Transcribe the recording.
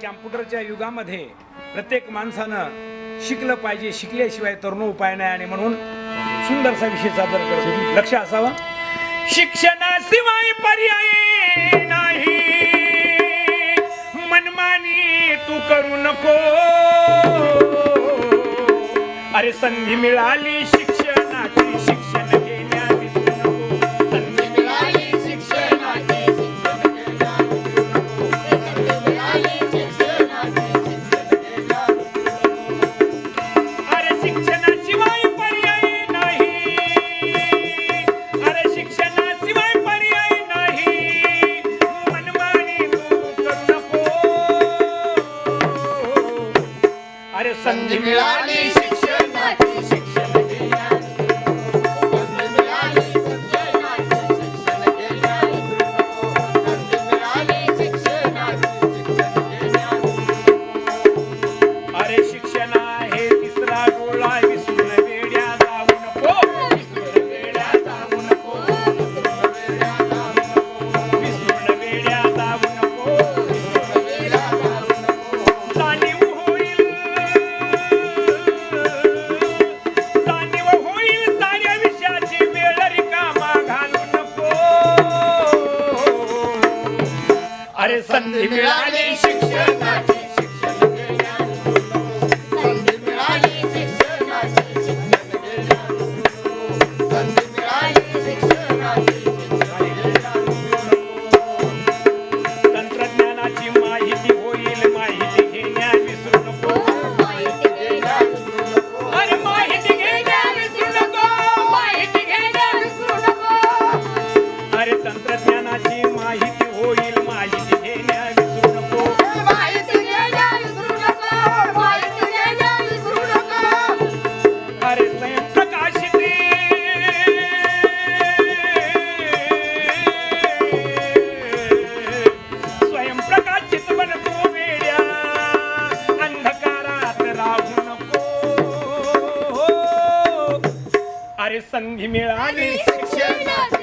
कॅम्प्युटरच्या युगामध्ये प्रत्येक माणसानं शिकलं पाहिजे, शिकल्याशिवाय तर नो उपाय नाही. आणि म्हणून सुंदरसा विषय सादर करतो. लक्ष असावं, शिक्षणाशिवाय पर्याय नाही, मनमानी तू करू नको. अरे संधी मिळाली शिक्षणाची, शिक्षण घेण्या विसरू नको. संधी मिळाली शिक्षणाची, शिक्षण घेण्या विसरू नको. संधी मिळाली शिक्षणाची, शिक्षण घेण्या विसरू नको. अरे शिक्षणाशिवाय पर्याय नाही, अरे शिक्षणाशिवाय पर्याय नाही, मनमानी तू करू नको. अरे संधी मिळाली संधी मिळाली शिक्षणाची, शिक्षण घेण्या विसरू नको. संधी मिळाली शिक्षणाची, शिक्षण घेण्या विसरू नको. संधी मिळाली शिक्षणाची, शिक्षण घेण्या विसरू नको. तंत्रज्ञानाची माहिती होईल, माहिती घेण्या विसरू नको. माहिती घेण्या विसरू नको. अरे माहिती घेण्या विसरू नको. माहिती घेण्या विसरू नको. अरे तंत्रज्ञानाची माहिती होईल, माहिती संधी मिळाली शिक्षणाची.